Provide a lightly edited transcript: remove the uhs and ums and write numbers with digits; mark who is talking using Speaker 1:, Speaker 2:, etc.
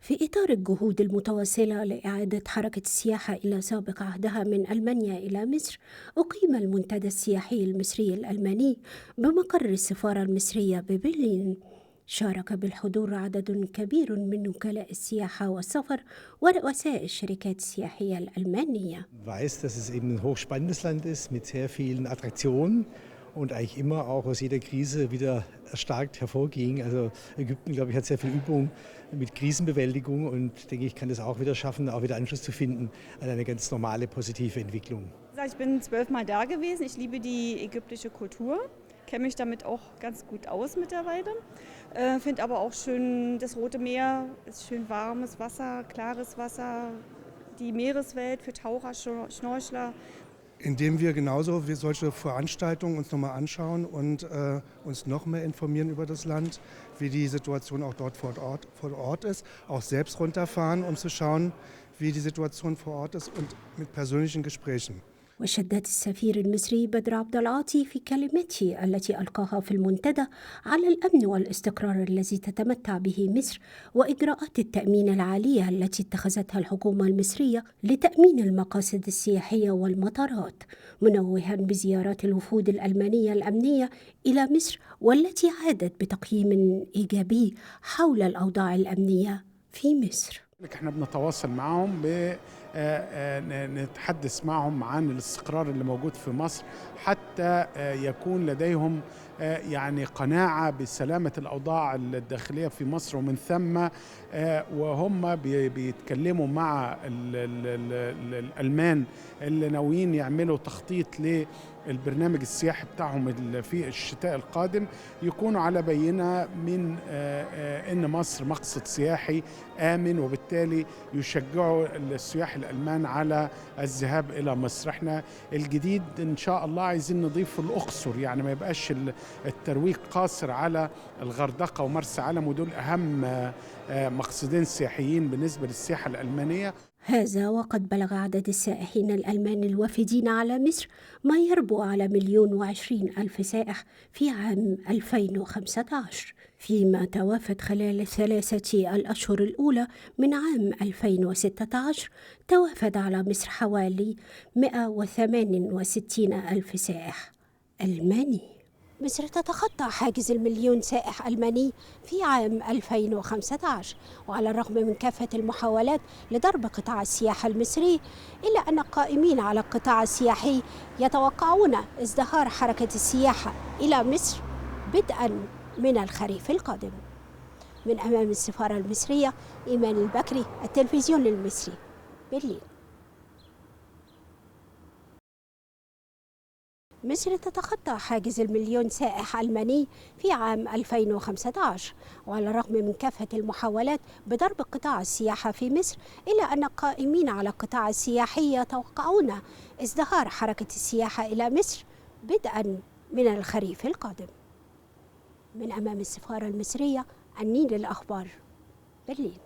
Speaker 1: في إطار الجهود المتواصلة لإعادة حركة السياحة إلى سابق عهدها من ألمانيا إلى مصر، أقيم المنتدى السياحي المصري الألماني بمقر السفارة المصرية ببرلين. شارك بالحضور عدد كبير من وكلاء السياحة والسفر ورؤساء الشركات السياحية الألمانية.
Speaker 2: Weiß, dass es eben ein hochspannendes Land ist mit sehr vielen Attraktionen und eigentlich immer auch aus jeder Krise wieder erstarkt hervorging. Also Ägypten, glaube ich, hat sehr viel Übung mit Krisenbewältigung und denke ich, kann das auch wieder schaffen, auch wieder Anschluss zu finden an eine ganz normale positive Entwicklung.
Speaker 3: Ich bin 12-mal da gewesen. Ich liebe die ägyptische Kultur, kenne mich damit auch ganz gut aus mittlerweile. Finde aber auch schön das Rote Meer, ist schön warmes Wasser, klares Wasser, die Meereswelt für Taucher, Schnorchler.
Speaker 4: Indem wir genauso wie solche Veranstaltungen uns nochmal anschauen und uns noch mehr informieren über das Land, wie die Situation auch dort vor Ort ist, auch selbst runterfahren, um zu schauen, wie die Situation vor Ort ist und mit persönlichen Gesprächen.
Speaker 1: وشدد السفير المصري بدر عبد العاطي في كلمته التي ألقاها في المنتدى على الأمن والاستقرار الذي تتمتع به مصر وإجراءات التأمين العالية التي اتخذتها الحكومة المصرية لتأمين المقاصد السياحية والمطارات، منوها بزيارات الوفود الألمانية الأمنية إلى مصر والتي عادت بتقييم إيجابي حول الأوضاع الأمنية في مصر.
Speaker 5: احنا بنتواصل معهم نتحدث معهم عن الاستقرار اللي موجود في مصر حتى يكون لديهم يعني قناعة بسلامة الأوضاع الداخلية في مصر، ومن ثم وهم بيتكلموا مع الألمان اللي ناويين يعملوا تخطيط للبرنامج السياحي بتاعهم في الشتاء القادم، يكونوا على بينة من إن مصر مقصد سياحي آمن، وبالتالي يشجعوا السياح الألمان على الذهاب إلى مصر. احنا الجديد إن شاء الله عايزين نضيف الأقصر، يعني ما يبقاش الترويج قاصر على الغردقة ومرسى علم، ودول أهم مقصدين سياحيين بالنسبة للسياحة الألمانية.
Speaker 1: هذا وقد بلغ عدد السائحين الألمان الوافدين على مصر ما يربو على 1,020,000 سائح في عام 2015، فيما توافد خلال الثلاثة الأشهر الأولى من عام 2016 توافد على مصر حوالي 168,000 سائح ألماني. مصر تتخطى حاجز 1,000,000 سائح ألماني في عام 2015، وعلى الرغم من كافة المحاولات لضرب قطاع السياحة المصري، إلا أن القائمين على القطاع السياحي يتوقعون ازدهار حركة السياحة إلى مصر بدءا من الخريف القادم. من أمام السفارة المصرية، إيمان البكري، التلفزيون المصري، برلين. مصر تتخطى حاجز 1,000,000 سائح ألماني في عام 2015، وعلى الرغم من كافة المحاولات بضرب قطاع السياحة في مصر، إلا أن القائمين على القطاع السياحي يتوقعون ازدهار حركة السياحة إلى مصر بدءا من الخريف القادم. من أمام السفارة المصرية، النيل الأخبار، برلين.